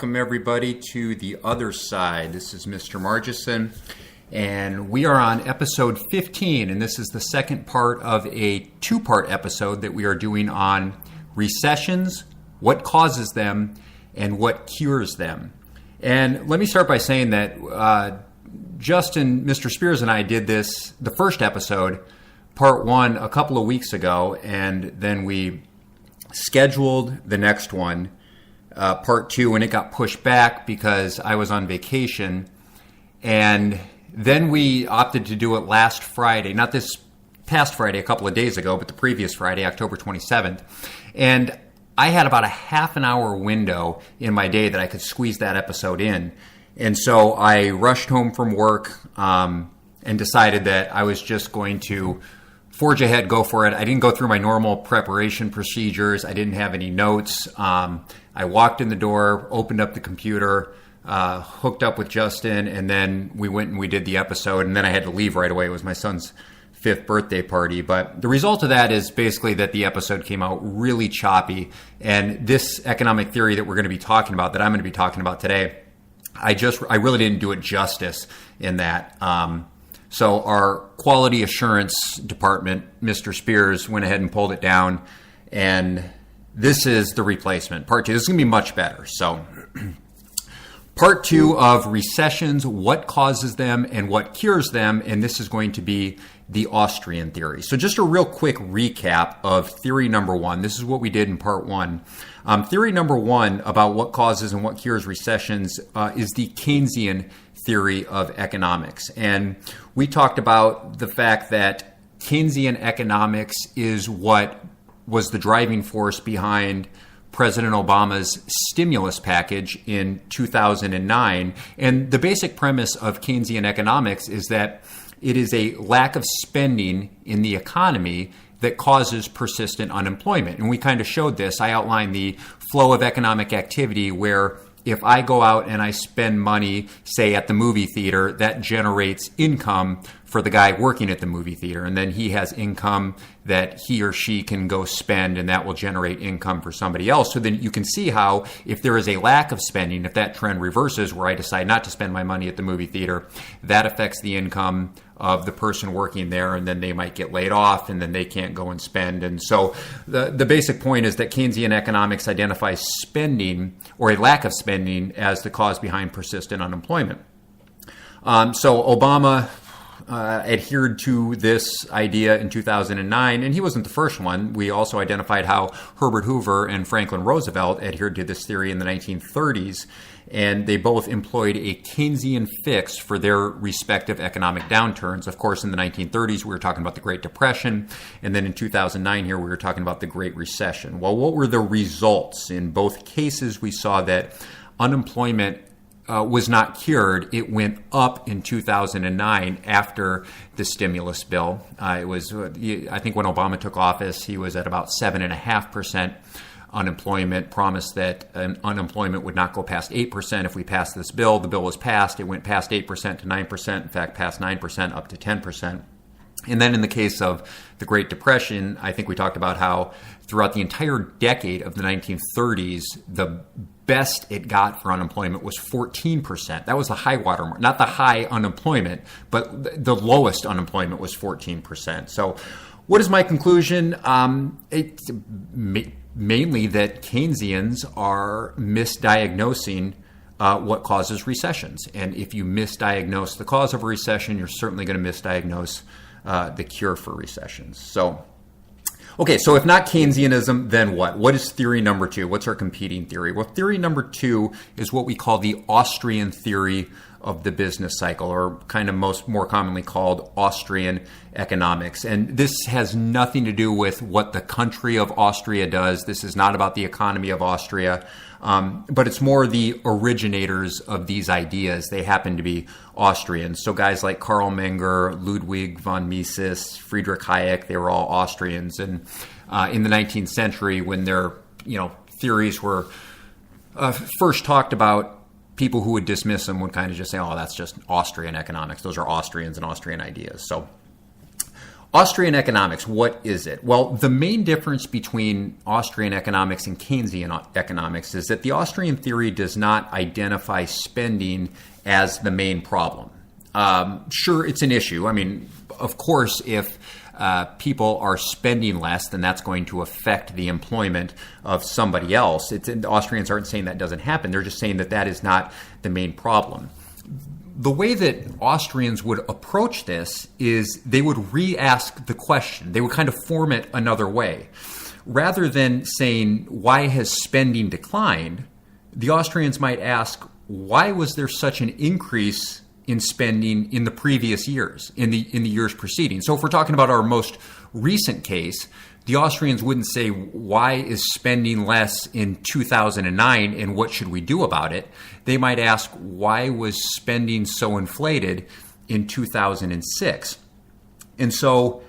Welcome everybody to The Other Side. This is Mr. Margison, and we are on episode 15, and this is the second part of a two-part episode that we are doing on recessions, what causes them, and what cures them. And let me start by saying that Justin, Mr. Spears, and I did this, the first episode, part one, a couple of weeks ago, and then we scheduled the next one, part two, and it got pushed back because I was on vacation. And then we opted to do it last Friday, not this past Friday, a couple of days ago, but the previous Friday, October 27th. And I had about a half an hour window in my day that I could squeeze that episode in. And so I rushed home from work and decided that I was just going to forge ahead, go for it. I didn't go through my normal preparation procedures. I didn't have any notes. I walked in the door, opened up the computer, hooked up with Justin, and then we went and we did the episode. And then I had to leave right away. It was my son's 5th birthday party. But the result of that is basically that the episode came out really choppy. And this economic theory that we're going to be talking about, that I'm going to be talking about today, I really didn't do it justice in that. So our quality assurance department, Mr. Spears, went ahead and pulled it down. And this is the replacement, part two. This is going to be much better. So part two of recessions, what causes them and what cures them. And this is going to be the Austrian theory. So just a real quick recap of theory number one. This is what we did in part one. Theory number one about what causes and what cures recessions is the Keynesian theory of economics. And we talked about the fact that Keynesian economics is what was the driving force behind President Obama's stimulus package in 2009. And the basic premise of Keynesian economics is that it is a lack of spending in the economy that causes persistent unemployment. And we kind of showed this. I outlined the flow of economic activity where if I go out and I spend money, say at the movie theater, that generates income for the guy working at the movie theater. And then he has income that he or she can go spend, and that will generate income for somebody else. So then you can see how if there is a lack of spending, if that trend reverses where I decide not to spend my money at the movie theater, that affects the income of the person working there, and then they might get laid off, and then they can't go and spend. And so the basic point is that Keynesian economics identifies spending or a lack of spending as the cause behind persistent unemployment. So Obama adhered to this idea in 2009, and he wasn't the first one. We also identified how Herbert Hoover and Franklin Roosevelt adhered to this theory in the 1930s, and they both employed a Keynesian fix for their respective economic downturns. Of course, in the 1930s, we were talking about the Great Depression, and then in 2009 here, we were talking about the Great Recession. Well, what were the results? In both cases, we saw that unemployment was not cured. It went up in 2009 after the stimulus bill. It was, I think when Obama took office, he was at about 7.5% unemployment, promised that unemployment would not go past 8% if we passed this bill. The bill was passed. It went past 8% to 9%, in fact, past 9% up to 10%. And then in the case of the Great Depression, I think we talked about how throughout the entire decade of the 1930s, the best it got for unemployment was 14%. That was the high water mark, not the high unemployment, but the lowest unemployment was 14%. So what is my conclusion? It's mainly that Keynesians are misdiagnosing what causes recessions. And if you misdiagnose the cause of a recession, you're certainly going to misdiagnose the cure for recessions. So if not Keynesianism, then what? What is theory number two? What's our competing theory? Well, theory number two is what we call the Austrian theory of the business cycle, or kind of more commonly called Austrian economics. And this has nothing to do with what the country of Austria does. This is not about the economy of Austria, but it's more the originators of these ideas. They happen to be Austrians. So guys like Karl Menger, Ludwig von Mises, Friedrich Hayek, they were all Austrians. And in the 19th century, when their theories were first talked about, people who would dismiss them would kind of just say, oh, that's just Austrian economics. Those are Austrians and Austrian ideas. So Austrian economics, what is it? Well, the main difference between Austrian economics and Keynesian economics is that the Austrian theory does not identify spending as the main problem. Sure, it's an issue. I mean, of course, if people are spending less, then that's going to affect the employment of somebody else. The Austrians aren't saying that doesn't happen. They're just saying that that is not the main problem. The way that Austrians would approach this is they would re-ask the question. They would kind of form it another way. Rather than saying, why has spending declined, the Austrians might ask, why was there such an increase in spending in the previous years, in the years preceding? So if we're talking about our most recent case, the Austrians wouldn't say, why is spending less in 2009 and what should we do about it? They might ask, why was spending so inflated in 2006? And so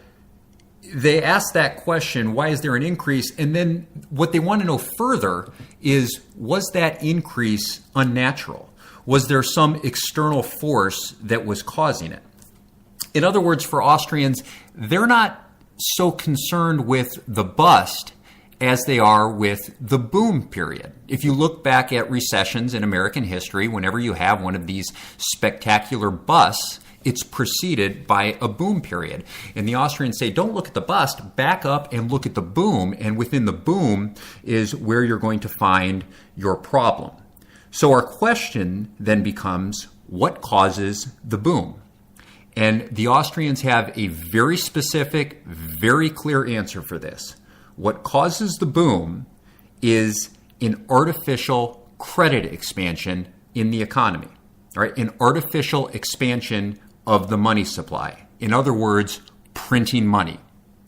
they ask that question, why is there an increase? And then what they want to know further is, was that increase unnatural? Was there some external force that was causing it? In other words, for Austrians, they're not so concerned with the bust as they are with the boom period. If you look back at recessions in American history, whenever you have one of these spectacular busts, it's preceded by a boom period. And the Austrians say, don't look at the bust, back up and look at the boom. And within the boom is where you're going to find your problem. So our question then becomes, what causes the boom? And the Austrians have a very specific, very clear answer for this. What causes the boom is an artificial credit expansion in the economy, right? An artificial expansion of the money supply. In other words, printing money.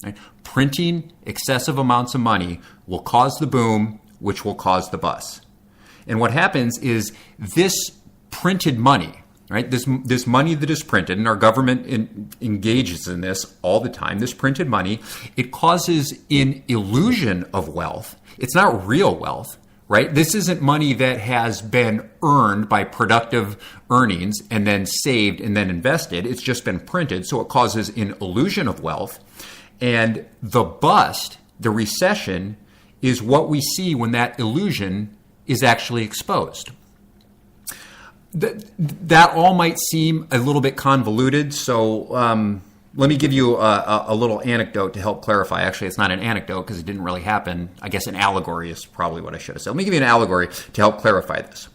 Right? Printing excessive amounts of money will cause the boom, which will cause the bust. And what happens is this printed money, right? This money that is printed, and our government engages in this all the time, this printed money, it causes an illusion of wealth. It's not real wealth, right? This isn't money that has been earned by productive earnings and then saved and then invested. It's just been printed, so it causes an illusion of wealth. And the bust, the recession, is what we see when that illusion is actually exposed. That all might seem a little bit convoluted, so let me give you a little anecdote to help clarify. Actually, it's not an anecdote because it didn't really happen. I guess an allegory is probably what I should have said. Let me give you an allegory to help clarify this.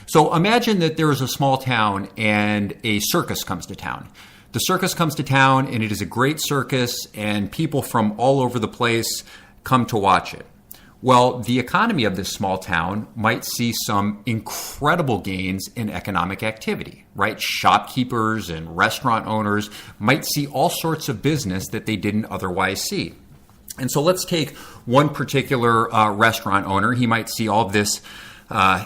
So imagine that there is a small town and a circus comes to town. The circus comes to town and it is a great circus and people from all over the place come to watch it. Well, the economy of this small town might see some incredible gains in economic activity, right? Shopkeepers and restaurant owners might see all sorts of business that they didn't otherwise see. And so let's take one particular restaurant owner. He might see all of this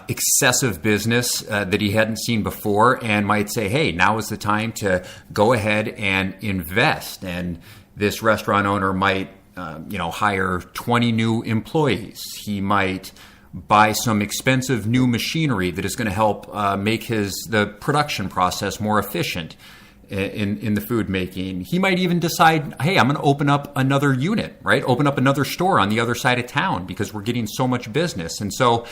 excessive business that he hadn't seen before and might say, hey, now is the time to go ahead and invest. And this restaurant owner might hire 20 new employees. He might buy some expensive new machinery that is going to help make the production process more efficient in the food making. He might even decide, hey, I'm going to open up another unit, right? Open up another store on the other side of town because we're getting so much business. And so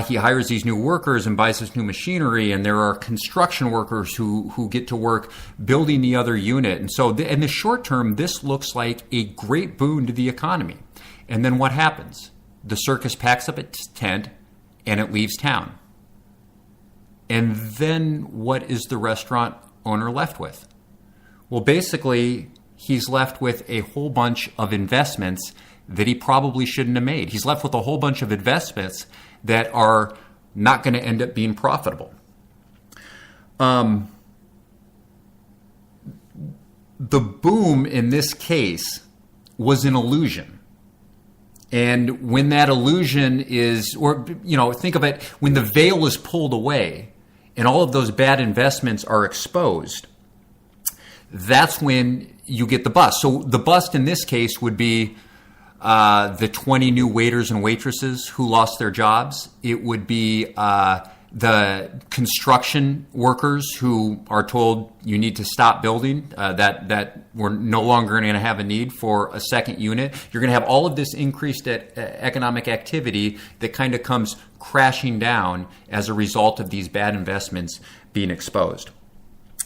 he hires these new workers and buys this new machinery, and there are construction workers who get to work building the other unit. And so in the short term, this looks like a great boon to the economy. And then what happens? The circus packs up its tent and it leaves town. And then what is the restaurant owner left with? Well, basically, he's left with a whole bunch of investments that he probably shouldn't have made. He's left with a whole bunch of investments that are not going to end up being profitable. The boom in this case was an illusion. And when that illusion is, think of it, when the veil is pulled away, and all of those bad investments are exposed, that's when you get the bust. So the bust in this case would be the 20 new waiters and waitresses who lost their jobs. It would be the construction workers who are told you need to stop building, that we're no longer going to have a need for a second unit. You're going to have all of this increased economic activity that kind of comes crashing down as a result of these bad investments being exposed.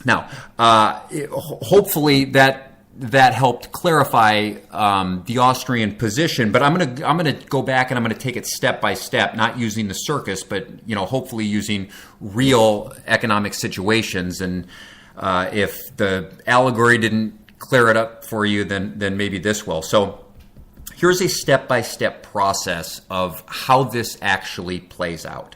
Now, hopefully that helped clarify the Austrian position, but I'm gonna go back and I'm gonna take it step by step, not using the circus, but hopefully using real economic situations. And if the allegory didn't clear it up for you, then maybe this will. So here's a step by step process of how this actually plays out.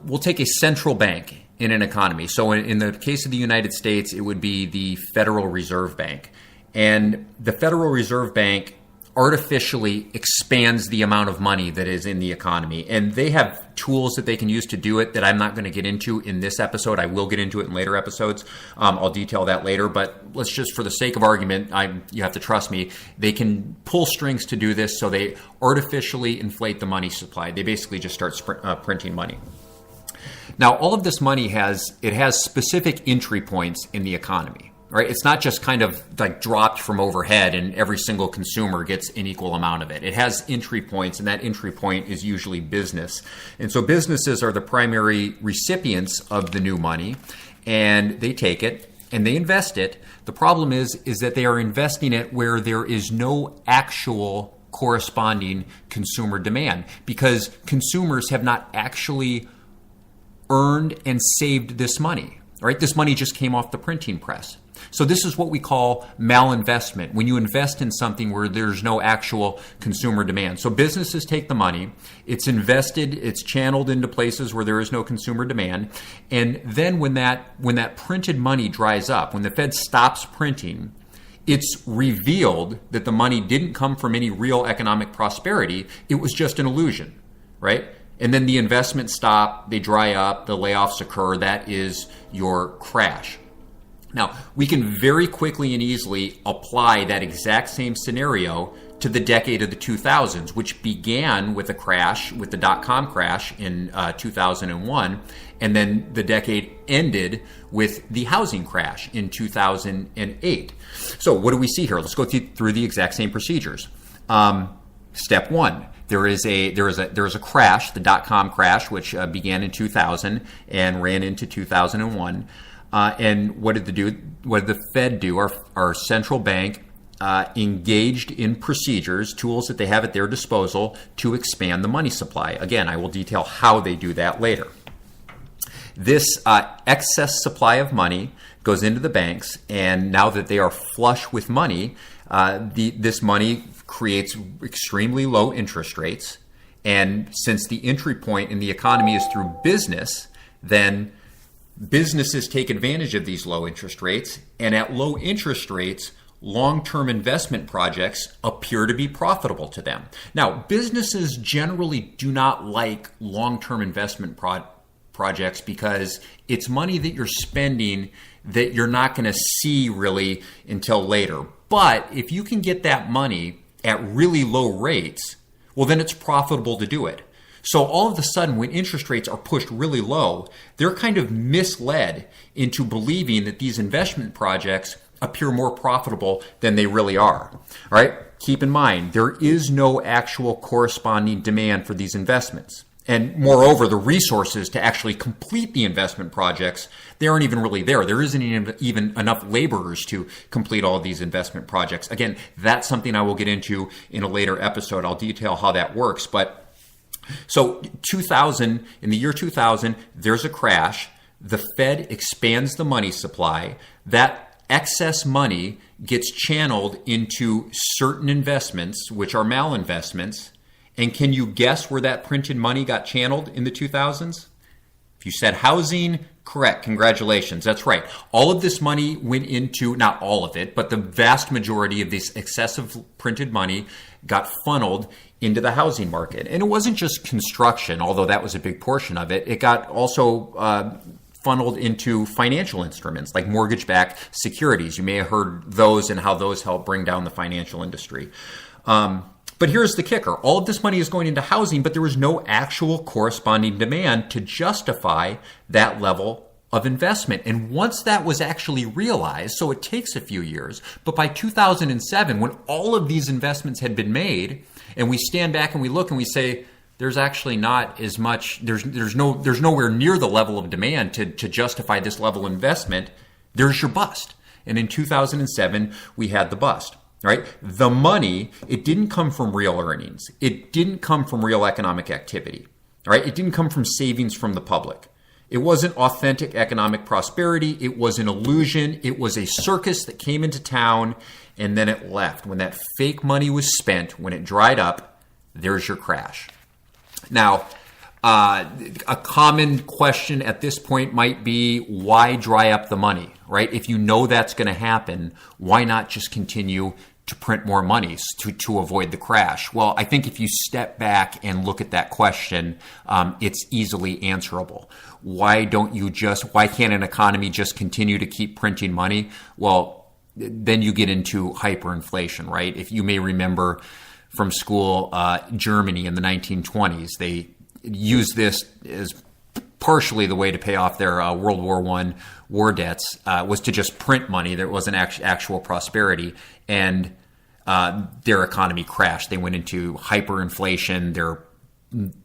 We'll take a central bank in an economy. So in the case of the United States, it would be the Federal Reserve Bank. And the Federal Reserve Bank artificially expands the amount of money that is in the economy. And they have tools that they can use to do it that I'm not going to get into in this episode. I will get into it in later episodes. I'll detail that later. But let's just, for the sake of argument, you have to trust me, they can pull strings to do this. So they artificially inflate the money supply. They basically just start printing money. Now, all of this money has specific entry points in the economy, right? It's not just kind of like dropped from overhead and every single consumer gets an equal amount of it. It has entry points, and that entry point is usually business. And so businesses are the primary recipients of the new money, and they take it and they invest it. The problem is that they are investing it where there is no actual corresponding consumer demand, because consumers have not actually earned and saved this money, right? This money just came off the printing press. So this is what we call malinvestment, when you invest in something where there's no actual consumer demand. So businesses take the money, it's invested, it's channeled into places where there is no consumer demand, and then when that printed money dries up, when the Fed stops printing, it's revealed that the money didn't come from any real economic prosperity. It was just an illusion, right? And then the investments stop, they dry up, the layoffs occur. That is your crash. Now, we can very quickly and easily apply that exact same scenario to the decade of the 2000s, which began with a crash, with the dot-com crash in 2001, and then the decade ended with the housing crash in 2008. So what do we see here? Let's go through the exact same procedures. Step one. There is a crash, the dot-com crash, which began in 2000 and ran into 2001. And what did the Fed do? Our central bank engaged in procedures, tools that they have at their disposal to expand the money supply. Again, I will detail how they do that later. This excess supply of money goes into the banks, and now that they are flush with money, this money creates extremely low interest rates. And since the entry point in the economy is through business, then businesses take advantage of these low interest rates. And at low interest rates, long-term investment projects appear to be profitable to them. Now, businesses generally do not like long-term investment projects because it's money that you're spending that you're not going to see really until later. But if you can get that money at really low rates, well, then it's profitable to do it. So all of a sudden, when interest rates are pushed really low, they're kind of misled into believing that these investment projects appear more profitable than they really are. All right? Keep in mind, there is no actual corresponding demand for these investments. And moreover, the resources to actually complete the investment projects, they aren't even really there. There isn't even enough laborers to complete all of these investment projects. Again, that's something I will get into in a later episode. I'll detail how that works. But so in the year 2000, there's a crash. The Fed expands the money supply. That excess money gets channeled into certain investments, which are malinvestments. And can you guess where that printed money got channeled in the 2000s? If you said housing, correct. Congratulations. That's right. All of this money went into, not all of it, but the vast majority of this excessive printed money got funneled into the housing market. And it wasn't just construction, although that was a big portion of it. It got also funneled into financial instruments like mortgage-backed securities. You may have heard those and how those help bring down the financial industry. But here's the kicker. All of this money is going into housing, but there was no actual corresponding demand to justify that level of investment. And once that was actually realized, so it takes a few years, but by 2007, when all of these investments had been made, and we stand back and we look and we say, there's actually not as much, there's nowhere near the level of demand to justify this level of investment, there's your bust. And in 2007, we had the bust. Right? The money, it didn't come from real earnings. It didn't come from real economic activity. Right? It didn't come from savings from the public. It wasn't authentic economic prosperity. It was an illusion. It was a circus that came into town and then it left. When that fake money was spent, when it dried up, there's your crash. Now, a common question at this point might be, why dry up the money, right? If you know that's going to happen, why not just continue to print more money to avoid the crash? Well, I think if you step back and look at that question, it's easily answerable. Why can't an economy just continue to keep printing money? Well, then you get into hyperinflation, right? If you may remember from school, Germany in the 1920s, they used this as partially the way to pay off their World War I war debts, was to just print money. There wasn't actual prosperity, and their economy crashed. They went into hyperinflation. Their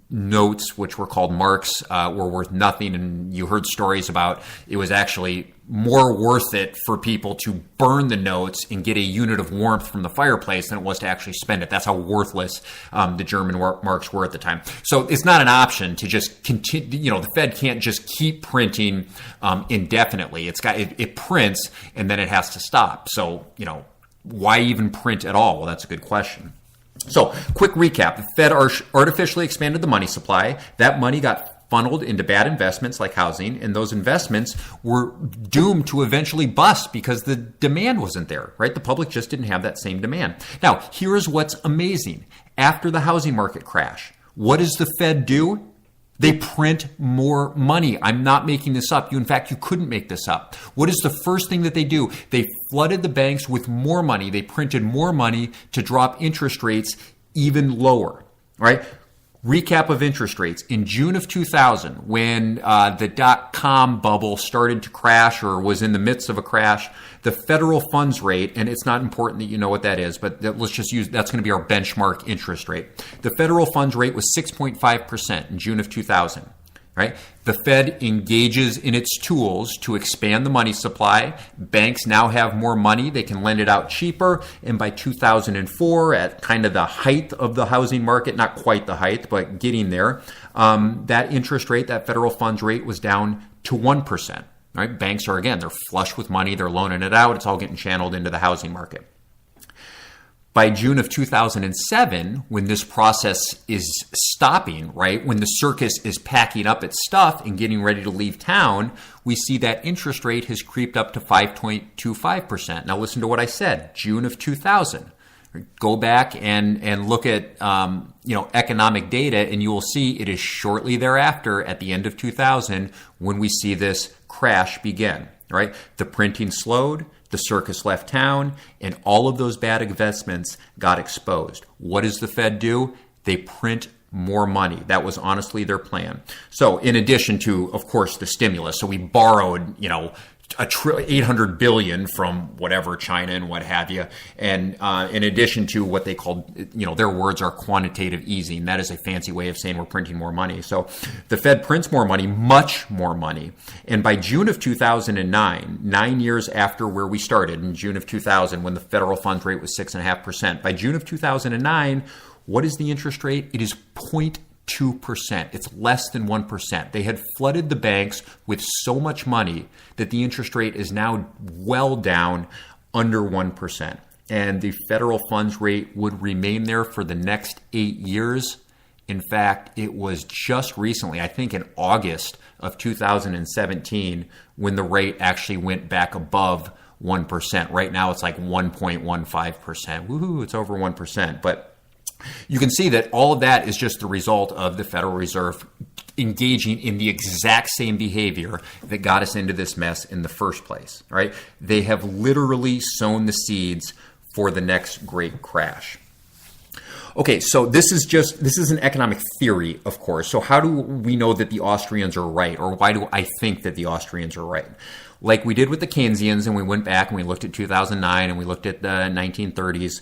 notes, which were called marks, were worth nothing, and you heard stories about it was actually more worth it for people to burn the notes and get a unit of warmth from the fireplace than it was to actually spend it. That's how worthless the German marks were at the time. So it's not an option to just continue. The Fed can't just keep printing indefinitely. It prints and then it has to stop. So why even print at all? Well, that's a good question. So, quick recap. The Fed artificially expanded the money supply. That money got funneled into bad investments like housing, and those investments were doomed to eventually bust because the demand wasn't there, right? The public just didn't have that same demand. Now, here's what's amazing. After the housing market crash, what does the Fed do? They print more money. I'm not making this up. In fact, you couldn't make this up. What is the first thing that they do? They flooded the banks with more money. They printed more money to drop interest rates even lower, right? Recap of interest rates. In June of 2000, when the dot-com bubble started to crash or was in the midst of a crash, the federal funds rate, and it's not important that you know what that is, but let's just use, that's going to be our benchmark interest rate. The federal funds rate was 6.5% in June of 2000. Right? The Fed engages in its tools to expand the money supply. Banks now have more money. They can lend it out cheaper. And by 2004, at kind of the height of the housing market, not quite the height, but getting there, that interest rate, that federal funds rate was down to 1%. Right? Banks are, again, they're flush with money. They're loaning it out. It's all getting channeled into the housing market. By June of 2007, when this process is stopping, right, when the circus is packing up its stuff and getting ready to leave town, we see that interest rate has creeped up to 5.25%. Now listen to what I said, June of 2000. Go back and look at economic data, and you will see it is shortly thereafter, at the end of 2000, when we see this crash begin. Right, the printing slowed. The circus left town, and all of those bad investments got exposed. What does the Fed do? They print more money. That was honestly their plan. So in addition to, of course, the stimulus, so we borrowed, $800 billion from whatever, China and what have you. And in addition to what they called, their words are quantitative easing. That is a fancy way of saying we're printing more money. So the Fed prints more money, much more money. And by June of 2009, 9 years after where we started, in June of 2000, when the federal funds rate was 6.5%, by June of 2009, what is the interest rate? It is 0.2%. It's less than 1%. They had flooded the banks with so much money that the interest rate is now well down under 1%. And the federal funds rate would remain there for the next 8 years. In fact, it was just recently, I think in August of 2017, when the rate actually went back above 1%. Right now, it's like 1.15%. Woohoo, it's over 1%. But you can see that all of that is just the result of the Federal Reserve engaging in the exact same behavior that got us into this mess in the first place, right? They have literally sown the seeds for the next great crash. Okay, so this is an economic theory, of course. So how do we know that the Austrians are right, or why do I think that the Austrians are right? Like we did with the Keynesians, and we went back and we looked at 2009 and we looked at the 1930s.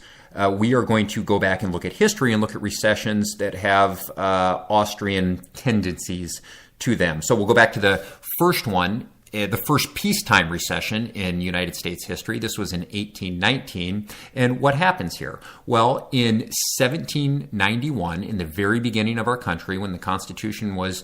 We are going to go back and look at history and look at recessions that have Austrian tendencies to them. So we'll go back to the first one, the first peacetime recession in United States history. This was in 1819. And what happens here? Well, in 1791, in the very beginning of our country, when the Constitution was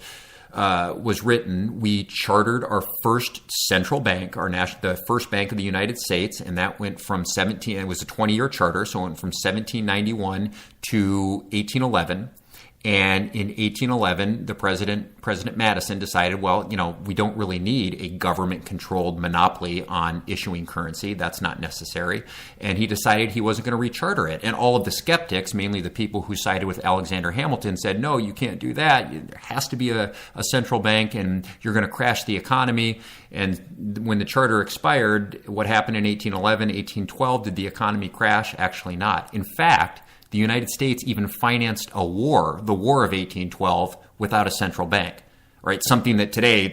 written, we chartered our first central bank, the first bank of the United States, and that went from it was a 20-year charter, so it went from 1791 to 1811. And in 1811, President Madison decided, well, we don't really need a government-controlled monopoly on issuing currency. That's not necessary. And he decided he wasn't going to recharter it. And all of the skeptics, mainly the people who sided with Alexander Hamilton, said, no, you can't do that. There has to be a central bank, and you're going to crash the economy. And when the charter expired, what happened in 1811, 1812? Did the economy crash? Actually not. In fact, the United States even financed the War of 1812, without a central bank, right? Something that today,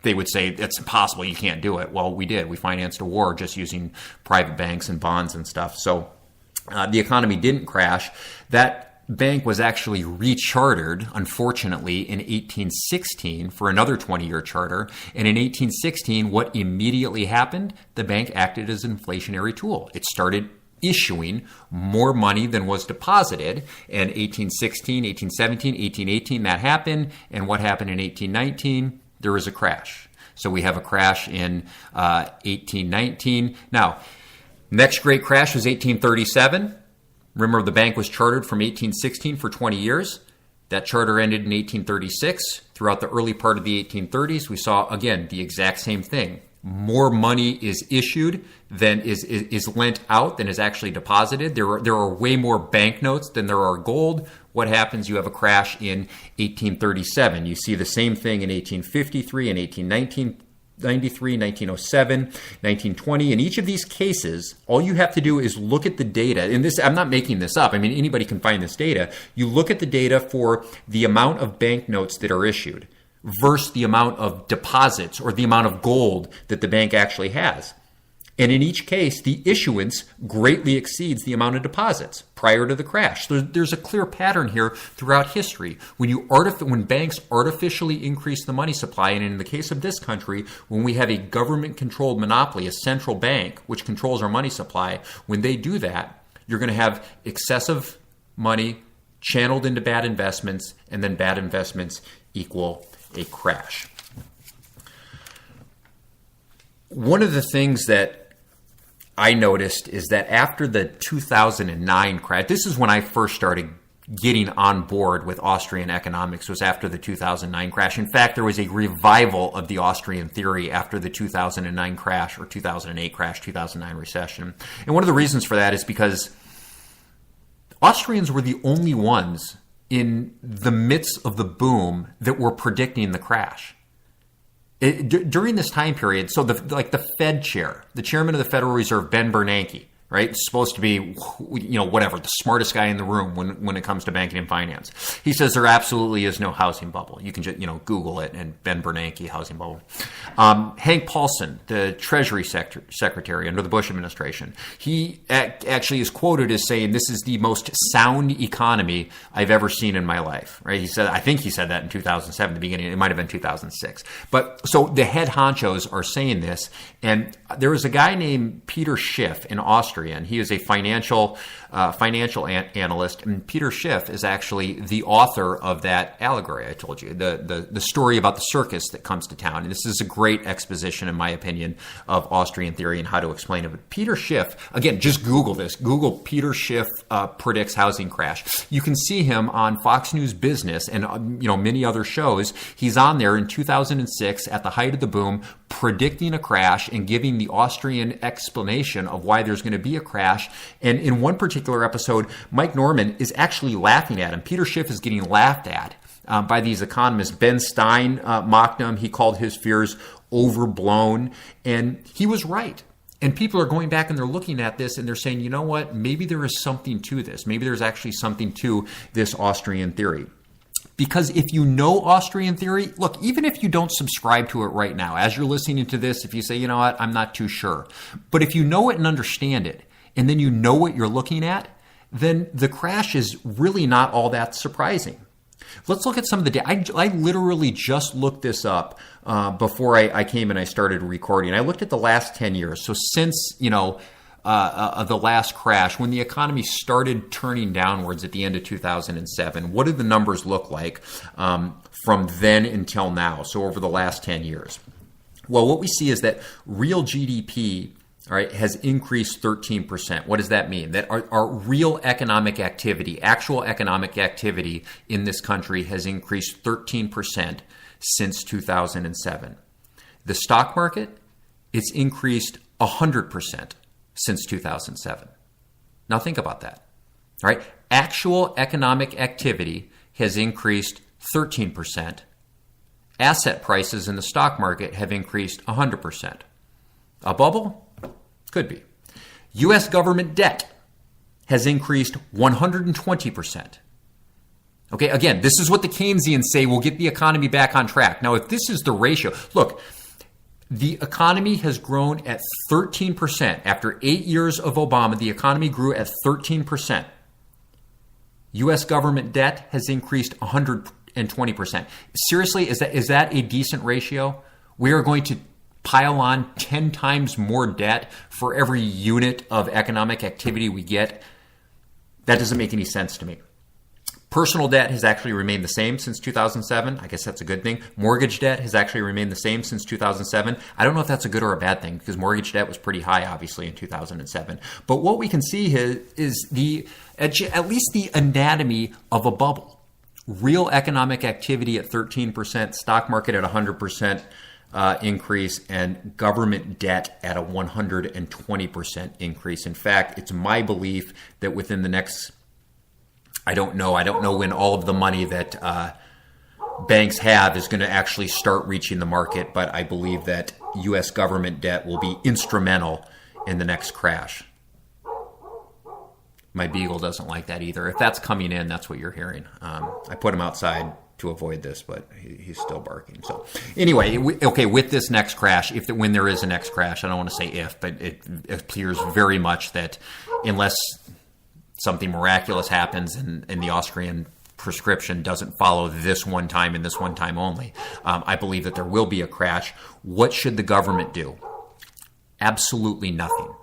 they would say it's impossible, you can't do it. Well, we did. We financed a war just using private banks and bonds and stuff. So the economy didn't crash. That bank was actually rechartered, unfortunately, in 1816 for another 20-year charter. And in 1816, what immediately happened? The bank acted as an inflationary tool. It started issuing more money than was deposited. And 1816, 1817, 1818, that happened. And what happened in 1819? There was a crash. So we have a crash in 1819. Now, next great crash was 1837. Remember, the bank was chartered from 1816 for 20 years. That charter ended in 1836. Throughout the early part of the 1830s, we saw, again, the exact same thing. More money is issued than is lent out than is actually deposited. There are way more banknotes than there are gold. What happens? You have a crash in 1837. You see the same thing in 1853 and 1893, 1907, 1920. In each of these cases, all you have to do is look at the data. And this, I'm not making this up. I mean, anybody can find this data. You look at the data for the amount of banknotes that are issued versus the amount of deposits or the amount of gold that the bank actually has. And in each case, the issuance greatly exceeds the amount of deposits prior to the crash. There's a clear pattern here throughout history. When banks artificially increase the money supply, and in the case of this country, when we have a government-controlled monopoly, a central bank which controls our money supply, when they do that, you're going to have excessive money channeled into bad investments, and then bad investments equal a crash. One of the things that I noticed is that after the 2009 crash, this is when I first started getting on board with Austrian economics, was after the 2009 crash. In fact, there was a revival of the Austrian theory after the 2009 crash, or 2008 crash, 2009 recession. And one of the reasons for that is because Austrians were the only ones in the midst of the boom that were predicting the crash. During this time period, so the Fed chair, the chairman of the Federal Reserve, Ben Bernanke, right? It's supposed to be, the smartest guy in the room when it comes to banking and finance. He says there absolutely is no housing bubble. You can just, Google it and Ben Bernanke housing bubble. Hank Paulson, the Treasury Secretary under the Bush administration, he actually is quoted as saying, this is the most sound economy I've ever seen in my life, right? I think he said that in 2007, the beginning, it might have been 2006. But so the head honchos are saying this, and there was a guy named Peter Schiff in Austria, and he is a financial analyst. And Peter Schiff is actually the author of that allegory I told you, the story about the circus that comes to town. And this is a great exposition, in my opinion, of Austrian theory and how to explain it. But Peter Schiff, again, just Google this. Google Peter Schiff predicts housing crash. You can see him on Fox News Business and many other shows. He's on there in 2006 at the height of the boom, predicting a crash and giving the Austrian explanation of why there's going to be a crash. And in one particular episode, Mike Norman is actually laughing at him. Peter Schiff is getting laughed at by these economists. Ben Stein mocked him. He called his fears overblown. And he was right. And people are going back and they're looking at this and they're saying, you know what, maybe there is something to this. Maybe there's actually something to this Austrian theory. Because if you know Austrian theory, look, even if you don't subscribe to it right now, as you're listening to this, if you say, you know what, I'm not too sure. But if you know it and understand it, and then you know what you're looking at, then the crash is really not all that surprising. Let's look at some of the data. I literally just looked this up before I came and I started recording. I looked at the last 10 years. So since, the last crash, when the economy started turning downwards at the end of 2007, what did the numbers look like from then until now? So over the last 10 years. Well, what we see is that real GDP, all right, has increased 13%. What does that mean? That our real economic activity, actual economic activity in this country has increased 13% since 2007. The stock market, it's increased 100% since 2007. Now think about that. All right, actual economic activity has increased 13%. Asset prices in the stock market have increased 100%. A bubble? Could be. U.S. government debt has increased 120%. Okay, again, this is what the Keynesians say will get the economy back on track. Now, if this is the ratio, look, the economy has grown at 13%. After 8 years of Obama, the economy grew at 13%. U.S. government debt has increased 120%. Seriously, is that a decent ratio? We are going to pile on 10 times more debt for every unit of economic activity we get. That doesn't make any sense to me. Personal debt has actually remained the same since 2007. I guess that's a good thing. Mortgage debt has actually remained the same since 2007. I don't know if that's a good or a bad thing because mortgage debt was pretty high, obviously, in 2007. But what we can see here is at least the anatomy of a bubble. Real economic activity at 13%, stock market at 100%. Increase, and government debt at a 120% increase. In fact, it's my belief that within the next, I don't know when all of the money that banks have is going to actually start reaching the market, but I believe that U.S. government debt will be instrumental in the next crash. My beagle doesn't like that either. If that's coming in, that's what you're hearing. I put him outside to avoid this, but he's still barking. So anyway, with this next crash, when there is a next crash, I don't want to say if, but it appears very much that unless something miraculous happens and the Austrian prescription doesn't follow this one time and this one time only, I believe that there will be a crash. What should the government do? Absolutely nothing.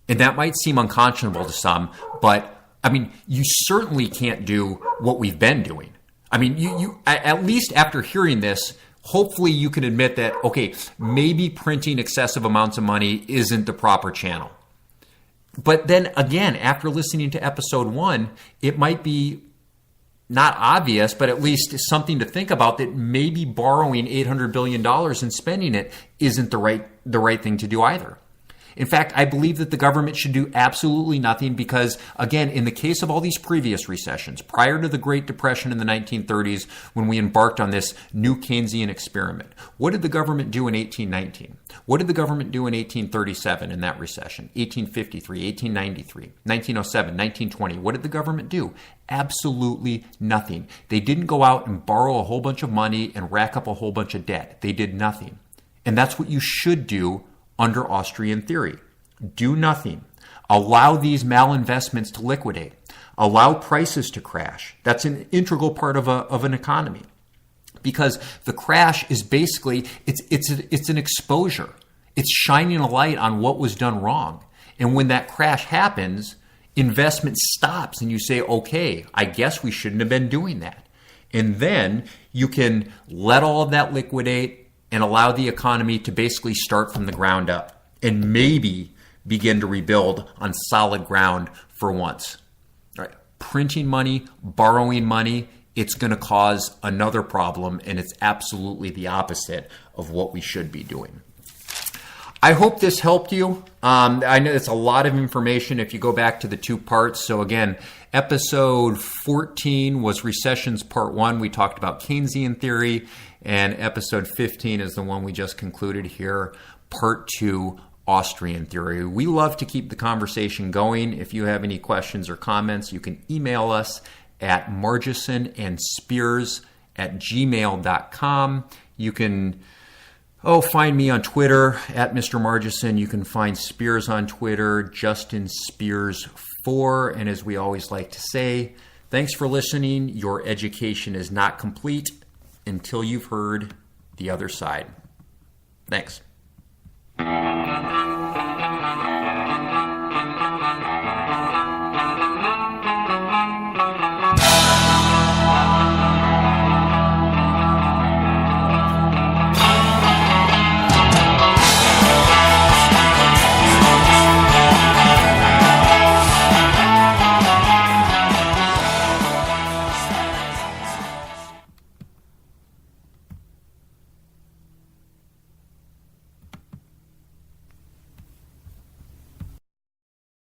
And that might seem unconscionable to some, but I mean, you certainly can't do what we've been doing. I mean, you at least after hearing this, hopefully you can admit that, okay, maybe printing excessive amounts of money isn't the proper channel. But then again, after listening to episode 1, it might be not obvious, but at least something to think about that maybe borrowing $800 billion and spending it isn't the right thing to do either. In fact, I believe that the government should do absolutely nothing because, again, in the case of all these previous recessions, prior to the Great Depression in the 1930s, when we embarked on this new Keynesian experiment, what did the government do in 1819? What did the government do in 1837 in that recession? 1853, 1893, 1907, 1920. What did the government do? Absolutely nothing. They didn't go out and borrow a whole bunch of money and rack up a whole bunch of debt. They did nothing. And that's what you should do under Austrian theory. Do nothing. Allow these malinvestments to liquidate. Allow prices to crash. That's an integral part of an economy. Because the crash is basically, it's an exposure. It's shining a light on what was done wrong. And when that crash happens, investment stops and you say, okay, I guess we shouldn't have been doing that. And then you can let all of that liquidate and allow the economy to basically start from the ground up and maybe begin to rebuild on solid ground for once. All right. Printing money, borrowing money, it's going to cause another problem, and it's absolutely the opposite of what we should be doing. I hope this helped you. I know it's a lot of information if you go back to the 2 parts. So again, episode 14 was Recessions Part 1. We talked about Keynesian theory. And episode 15 is the one we just concluded here, Part 2, Austrian theory. We love to keep the conversation going. If you have any questions or comments, you can email us at margisonandspears@gmail.com. You can find me on Twitter at Mr. Margison. You can find Spears on Twitter, Justin Spears 4. And as we always like to say, thanks for listening. Your education is not complete until you've heard the other side. Thanks.